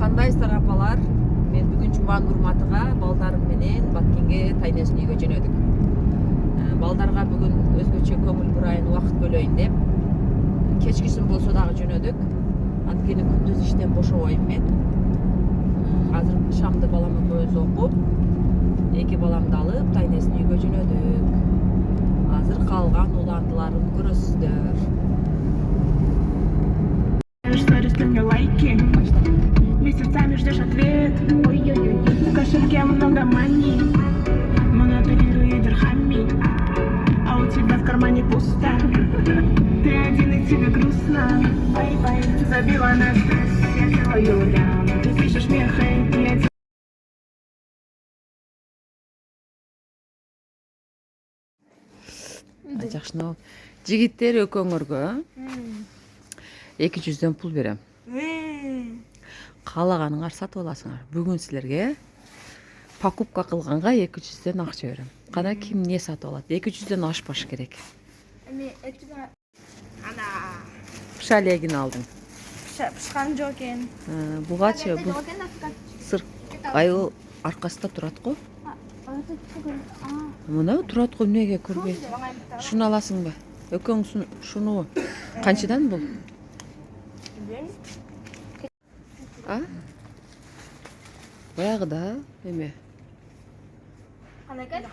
Кандайсыздар апалар? Мен бүгүн Жуман Нурматыга балдарым менен Баткенге тайнесин үйгө жөнөдүк. Балдарга бүгүн өзгөчө көңүл бурайын, убакыт бөлөйүн деп кечкисин болсо дагы жөнөдүк. Анткени күндүз иштен бошобойм мен. Азыр шамды балам экөөбүз окуп, эки баламды алып тайнесин үйгө жөнөдүк. Азыр калган уландыларын көрөсүздөр. Лайки. Месяцами ждешь ответ. Ой-ой-ой. В кошельке много мани. Монотонирую дирхами. А у тебя в кармане пусто. Ты один и тебе грустно. Бай-бай. Забила на стресс. Я делаю лям. Ты пишешь мне хейт. Я Жакшынабы. Жигиттер экөөңөргө 200дөн пул берем. Каалаганыңар сатып аласыңар. Бүгүн силерге покупка кылганга 200дөн акча берем. Кана ким не сатып алат? 200дөн ашпаш керек. Ана Пшалегин алдың. пышкан жок экен. Бугачы бу сыр айыл аркасында турат го. Мына турат го, эмнеге көрбөй? Шуну аласыңбы? Экөөң шуну канчадан бул? А? Баягыда эме. Кандай экен?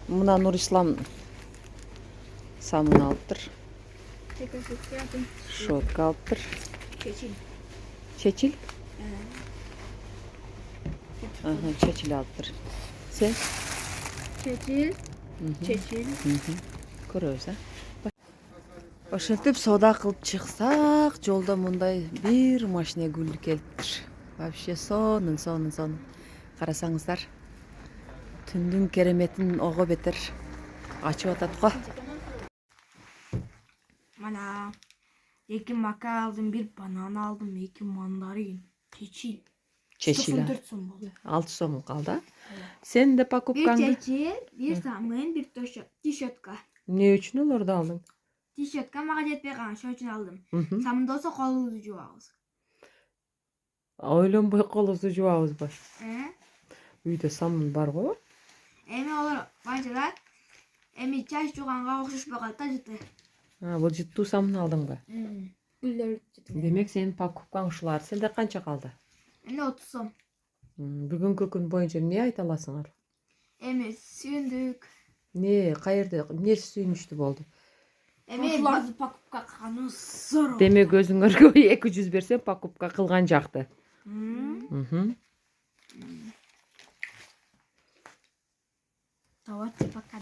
Мына Нурислам самын алыптыр. Шотка алыптыр. Чечил? Чечил алыптыр. Сен? Чечил. Көрөбүз, Ошентип соода кылып чыксак, жолдо мындай бир машина гүл келиптир. Вообще сонун. Карасаңыздар. Түндүн кереметин ого бетер ачып атат го. Мана 2 мака алдым, 1 банан алдым, 2 мандарин. Чечил. Чечил. 94 сом болду. 6 сом калды. Сен де 1 покупкаңды чечил, 1 самын, 1 тишотка. эмне үчүн олорду алдың? Тишотка мага жетпей калган, ошон үчүн алдым. Самын болсо колубузду жуабыз. Ойлонбой колубузду жуабызбы? Үйдө самын бар го. Эми олар бажырат. Эми чач жуганга окшошпой калат да жыты. Бул жыттуу самын алдыңбы? Гүлдөр жыты. Демек сенин покупкаң ушулар. Сенде канча калды? Эми 30 сом. Бүгүнкү күн боюнча эмне айта аласыңар? Эми сүйүндүк. Не, каерде, эмне сүйүнүчтүү болду? Эми ошоларды покупка кылганыбыз зор. Демек өзүңөргө 200 берсем покупка кылган жакты. Давайте пока.